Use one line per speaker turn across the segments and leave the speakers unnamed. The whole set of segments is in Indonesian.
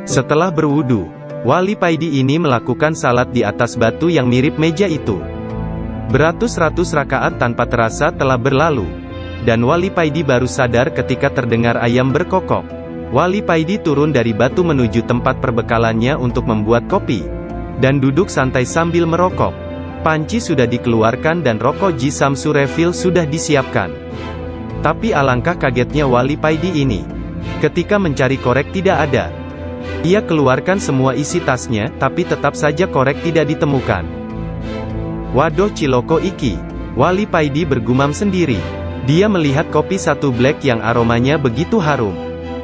Setelah berwudu, Wali Paidi ini melakukan salat di atas batu yang mirip meja itu. Beratus-ratus rakaat tanpa terasa telah berlalu. Dan Wali Paidi baru sadar ketika terdengar ayam berkokok. Wali Paidi turun dari batu menuju tempat perbekalannya untuk membuat kopi. Dan duduk santai sambil merokok. Panci sudah dikeluarkan dan rokok Ji Samsu Refill sudah disiapkan. Tapi alangkah kagetnya Wali Paidi ini. Ketika mencari korek tidak ada. Ia keluarkan semua isi tasnya, tapi tetap saja korek tidak ditemukan. Waduh ciloko iki. Wali Paidi bergumam sendiri. Dia melihat kopi satu black yang aromanya begitu harum.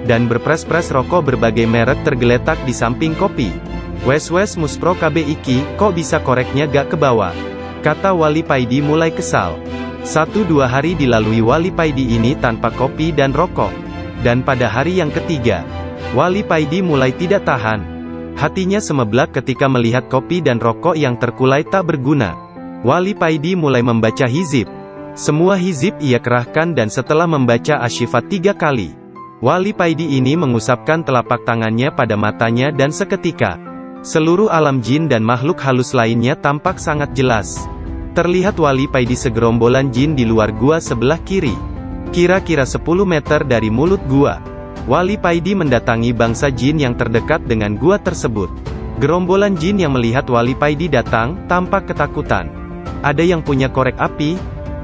Dan berpres-pres rokok berbagai merek tergeletak di samping kopi. Wes muspro KB iki, kok bisa koreknya gak ke bawah? Kata Wali Paidi mulai kesal. 1-2 hari dilalui Wali Paidi ini tanpa kopi dan rokok. Dan pada hari yang ketiga, Wali Paidi mulai tidak tahan. Hatinya semeblak ketika melihat kopi dan rokok yang terkulai tak berguna. Wali Paidi mulai membaca hizib. Semua hizib ia kerahkan dan setelah membaca Asy-Syifat 3 kali, Wali Paidi ini mengusapkan telapak tangannya pada matanya dan seketika, seluruh alam jin dan makhluk halus lainnya tampak sangat jelas. Terlihat Wali Paidi segerombolan jin di luar gua sebelah kiri. Kira-kira 10 meter dari mulut gua. Wali Paidi mendatangi bangsa jin yang terdekat dengan gua tersebut. Gerombolan jin yang melihat Wali Paidi datang, tampak ketakutan. Ada yang punya korek api?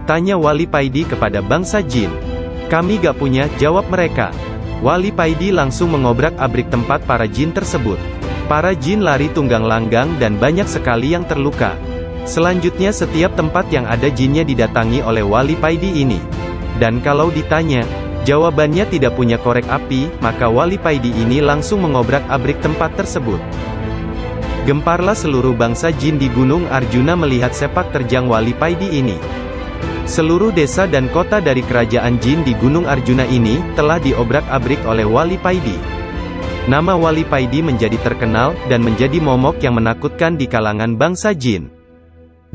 Tanya Wali Paidi kepada bangsa jin. Kami gak punya, jawab mereka. Wali Paidi langsung mengobrak-abrik tempat para jin tersebut. Para jin lari tunggang langgang dan banyak sekali yang terluka. Selanjutnya setiap tempat yang ada jinnya didatangi oleh Wali Paidi ini. Dan kalau ditanya, jawabannya tidak punya korek api, maka Wali Paidi ini langsung mengobrak-abrik tempat tersebut. Gemparlah seluruh bangsa jin di Gunung Arjuna melihat sepak terjang Wali Paidi ini. Seluruh desa dan kota dari kerajaan jin di Gunung Arjuna ini, telah diobrak-abrik oleh Wali Paidi. Nama Wali Paidi menjadi terkenal, dan menjadi momok yang menakutkan di kalangan bangsa jin.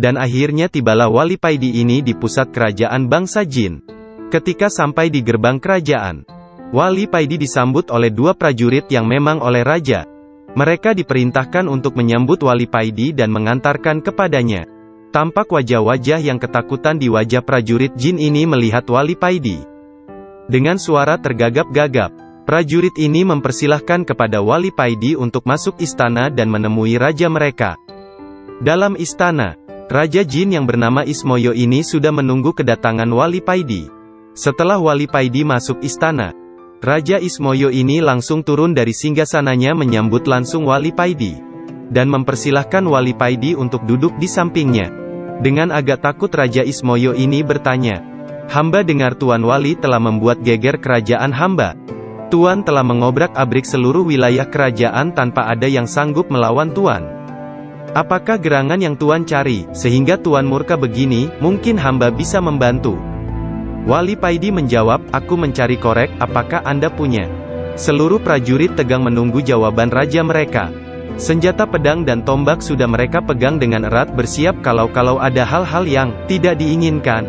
Dan akhirnya tibalah Wali Paidi ini di pusat kerajaan bangsa jin. Ketika sampai di gerbang kerajaan, Wali Paidi disambut oleh 2 prajurit yang memang oleh raja. Mereka diperintahkan untuk menyambut Wali Paidi dan mengantarkan kepadanya. Tampak wajah-wajah yang ketakutan di wajah prajurit jin ini melihat Wali Paidi. Dengan suara tergagap-gagap, prajurit ini mempersilahkan kepada Wali Paidi untuk masuk istana dan menemui raja mereka. Dalam istana, Raja Jin yang bernama Ismoyo ini sudah menunggu kedatangan Wali Paidi. Setelah Wali Paidi masuk istana, Raja Ismoyo ini langsung turun dari singgasananya menyambut langsung Wali Paidi. Dan mempersilahkan Wali Paidi untuk duduk di sampingnya. Dengan agak takut Raja Ismoyo ini bertanya, "Hamba dengar Tuan Wali telah membuat geger kerajaan hamba. Tuan telah mengobrak-abrik seluruh wilayah kerajaan tanpa ada yang sanggup melawan Tuan. Apakah gerangan yang Tuan cari, sehingga Tuan murka begini? Mungkin hamba bisa membantu." Wali Paidi menjawab, "Aku mencari korek, apakah Anda punya?" Seluruh prajurit tegang menunggu jawaban raja mereka. Senjata pedang dan tombak sudah mereka pegang dengan erat bersiap kalau ada hal-hal yang tidak diinginkan.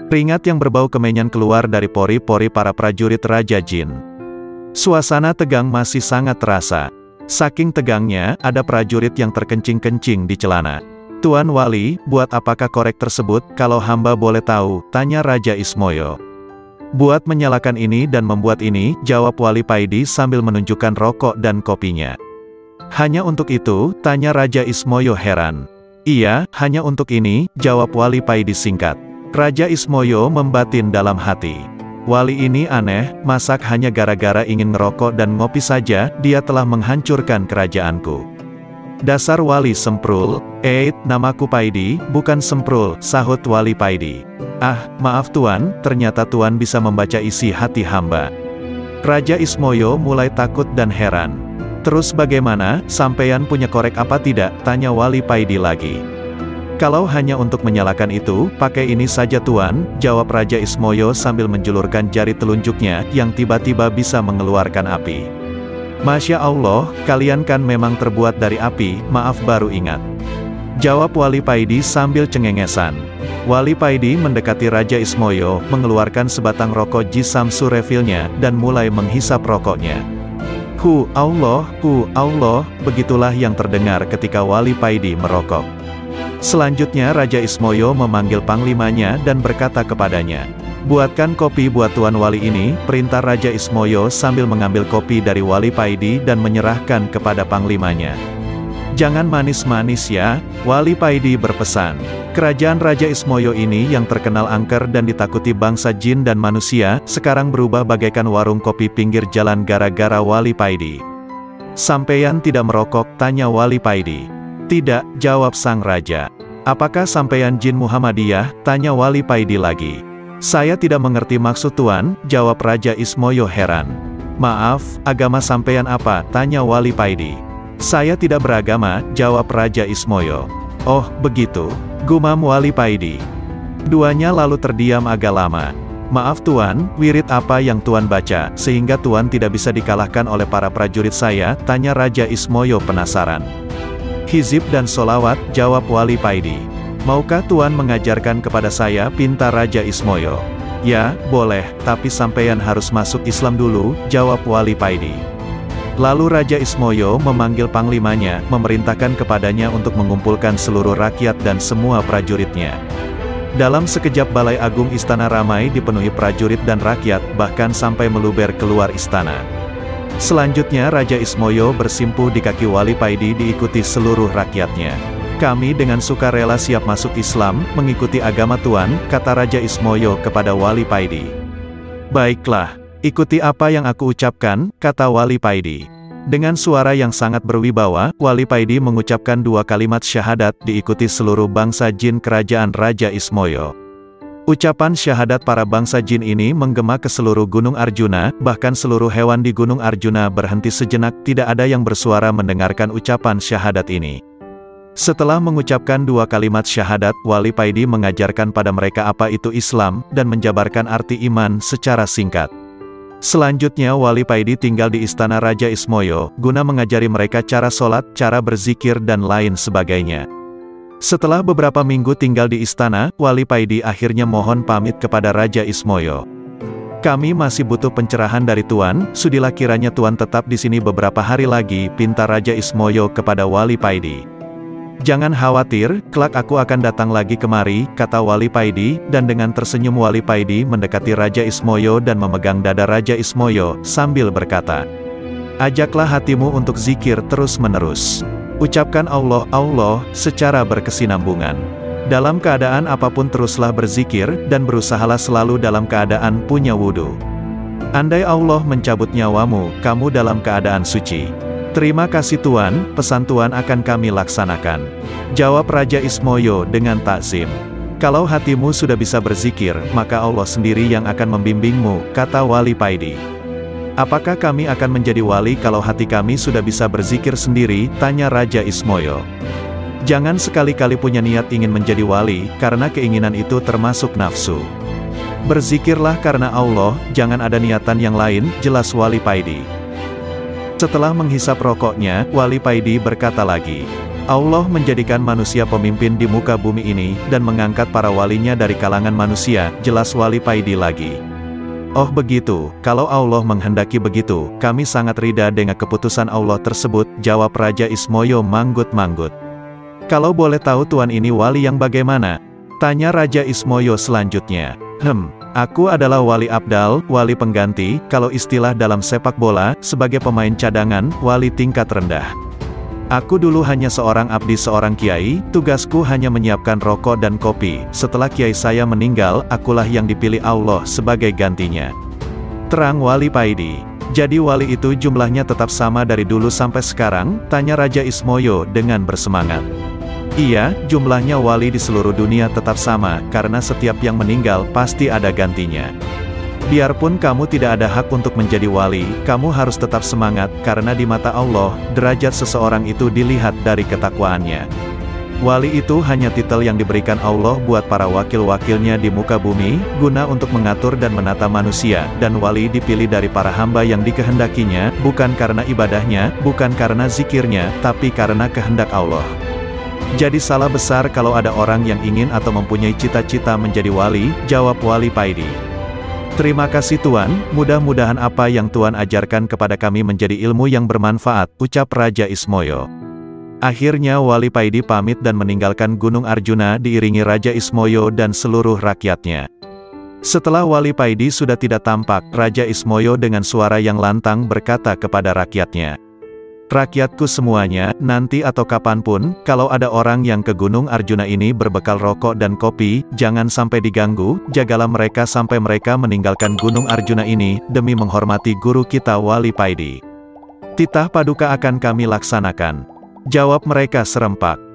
Keringat yang berbau kemenyan keluar dari pori-pori para prajurit Raja Jin. Suasana tegang masih sangat terasa. Saking tegangnya, ada prajurit yang terkencing-kencing di celana. "Tuan Wali, buat apakah korek tersebut, kalau hamba boleh tahu?" tanya Raja Ismoyo. "Buat menyalakan ini dan membuat ini," jawab Wali Paidi sambil menunjukkan rokok dan kopinya. "Hanya untuk itu?" tanya Raja Ismoyo heran. "Iya, hanya untuk ini," jawab Wali Paidi singkat. Raja Ismoyo membatin dalam hati. Wali ini aneh, masak hanya gara-gara ingin ngerokok dan ngopi saja, dia telah menghancurkan kerajaanku. "Dasar Wali Semprul." Namaku Paidi, bukan Semprul," sahut Wali Paidi. "Ah, maaf Tuan, ternyata Tuan bisa membaca isi hati hamba." Raja Ismoyo mulai takut dan heran. "Terus bagaimana, sampeyan punya korek apa tidak?" tanya Wali Paidi lagi. "Kalau hanya untuk menyalakan itu, pakai ini saja Tuan," jawab Raja Ismoyo sambil menjulurkan jari telunjuknya, yang tiba-tiba bisa mengeluarkan api. "Masya Allah, kalian kan memang terbuat dari api, maaf baru ingat," jawab Wali Paidi sambil cengengesan. Wali Paidi mendekati Raja Ismoyo, mengeluarkan sebatang rokok Ji Samsu Refillnya, dan mulai menghisap rokoknya. Allah, begitulah yang terdengar ketika Wali Paidi merokok. Selanjutnya Raja Ismoyo memanggil panglimanya dan berkata kepadanya, "Buatkan kopi buat Tuan Wali ini," perintah Raja Ismoyo sambil mengambil kopi dari Wali Paidi dan menyerahkan kepada panglimanya. "Jangan manis-manis ya," Wali Paidi berpesan. Kerajaan Raja Ismoyo ini yang terkenal angker dan ditakuti bangsa jin dan manusia, sekarang berubah bagaikan warung kopi pinggir jalan gara-gara Wali Paidi. "Sampeyan tidak merokok?" tanya Wali Paidi. "Tidak," jawab sang raja. "Apakah sampeyan jin Muhammadiyah?" tanya Wali Paidi lagi. "Saya tidak mengerti maksud Tuan," jawab Raja Ismoyo heran. "Maaf, agama sampeyan apa?" tanya Wali Paidi. "Saya tidak beragama," jawab Raja Ismoyo. "Oh, begitu," gumam Wali Paidi. Duanya lalu terdiam agak lama. "Maaf Tuan, wirid apa yang Tuan baca, sehingga Tuan tidak bisa dikalahkan oleh para prajurit saya?" tanya Raja Ismoyo penasaran. "Hizib dan solawat," jawab Wali Paidi. "Maukah Tuan mengajarkan kepada saya?" pinta Raja Ismoyo. "Ya, boleh, tapi sampeyan harus masuk Islam dulu," jawab Wali Paidi. Lalu Raja Ismoyo memanggil panglimanya, memerintahkan kepadanya untuk mengumpulkan seluruh rakyat dan semua prajuritnya. Dalam sekejap Balai Agung Istana ramai dipenuhi prajurit dan rakyat, bahkan sampai meluber keluar istana. Selanjutnya Raja Ismoyo bersimpuh di kaki Wali Paidi diikuti seluruh rakyatnya. "Kami dengan sukarela siap masuk Islam, mengikuti agama Tuan," kata Raja Ismoyo kepada Wali Paidi. "Baiklah, ikuti apa yang aku ucapkan," kata Wali Paidi. Dengan suara yang sangat berwibawa, Wali Paidi mengucapkan 2 kalimat syahadat diikuti seluruh bangsa jin kerajaan Raja Ismoyo. Ucapan syahadat para bangsa jin ini menggema ke seluruh Gunung Arjuna, bahkan seluruh hewan di Gunung Arjuna berhenti sejenak, tidak ada yang bersuara mendengarkan ucapan syahadat ini. Setelah mengucapkan 2 kalimat syahadat, Wali Paidi mengajarkan pada mereka apa itu Islam, dan menjabarkan arti iman secara singkat. Selanjutnya Wali Paidi tinggal di istana Raja Ismoyo, guna mengajari mereka cara sholat, cara berzikir dan lain sebagainya. Setelah beberapa minggu tinggal di istana, Wali Paidi akhirnya mohon pamit kepada Raja Ismoyo. "Kami masih butuh pencerahan dari Tuan, sudilah kiranya Tuan tetap di sini beberapa hari lagi," pinta Raja Ismoyo kepada Wali Paidi. "Jangan khawatir, kelak aku akan datang lagi kemari," kata Wali Paidi, dan dengan tersenyum Wali Paidi mendekati Raja Ismoyo dan memegang dada Raja Ismoyo, sambil berkata, "Ajaklah hatimu untuk zikir terus-menerus. Ucapkan Allah, Allah, secara berkesinambungan. Dalam keadaan apapun teruslah berzikir, dan berusahalah selalu dalam keadaan punya wudhu. Andai Allah mencabut nyawamu, kamu dalam keadaan suci. Terima kasih Tuan, pesan Tuan akan kami laksanakan," jawab Raja Ismoyo dengan takzim. "Kalau hatimu sudah bisa berzikir, maka Allah sendiri yang akan membimbingmu," kata Wali Paidi. "Apakah kami akan menjadi wali kalau hati kami sudah bisa berzikir sendiri?" tanya Raja Ismoyo. "Jangan sekali-kali punya niat ingin menjadi wali, karena keinginan itu termasuk nafsu. Berzikirlah karena Allah, jangan ada niatan yang lain," jelas Wali Paidi. Setelah menghisap rokoknya, Wali Paidi berkata lagi, "Allah menjadikan manusia pemimpin di muka bumi ini, dan mengangkat para walinya dari kalangan manusia," jelas Wali Paidi lagi. "Oh begitu, kalau Allah menghendaki begitu, kami sangat ridha dengan keputusan Allah tersebut," jawab Raja Ismoyo manggut-manggut. "Kalau boleh tahu Tuan ini wali yang bagaimana?" tanya Raja Ismoyo selanjutnya. Aku adalah wali abdal, wali pengganti, kalau istilah dalam sepak bola, sebagai pemain cadangan, wali tingkat rendah. Aku dulu hanya seorang abdi seorang kiai, tugasku hanya menyiapkan rokok dan kopi. Setelah kiai saya meninggal, akulah yang dipilih Allah sebagai gantinya," terang Wali Paidi. "Jadi wali itu jumlahnya tetap sama dari dulu sampai sekarang?" tanya Raja Ismoyo dengan bersemangat. "Iya, jumlahnya wali di seluruh dunia tetap sama, karena setiap yang meninggal pasti ada gantinya. Biarpun kamu tidak ada hak untuk menjadi wali, kamu harus tetap semangat, karena di mata Allah, derajat seseorang itu dilihat dari ketakwaannya. Wali itu hanya titel yang diberikan Allah buat para wakil-wakilnya di muka bumi, guna untuk mengatur dan menata manusia, dan wali dipilih dari para hamba yang dikehendakinya, bukan karena ibadahnya, bukan karena zikirnya, tapi karena kehendak Allah. Jadi salah besar kalau ada orang yang ingin atau mempunyai cita-cita menjadi wali," jawab Wali Paidi. Terima kasih Tuan, mudah-mudahan apa yang Tuan ajarkan kepada kami menjadi ilmu yang bermanfaat, ucap Raja Ismoyo. Akhirnya Wali Paidi pamit dan meninggalkan Gunung Arjuna diiringi Raja Ismoyo dan seluruh rakyatnya. Setelah Wali Paidi sudah tidak tampak, Raja Ismoyo dengan suara yang lantang berkata kepada rakyatnya, "Rakyatku semuanya, nanti atau kapanpun, kalau ada orang yang ke Gunung Arjuna ini berbekal rokok dan kopi, jangan sampai diganggu, jagalah mereka sampai mereka meninggalkan Gunung Arjuna ini, demi menghormati guru kita Wali Paidi." "Titah Paduka akan kami laksanakan," jawab mereka serempak.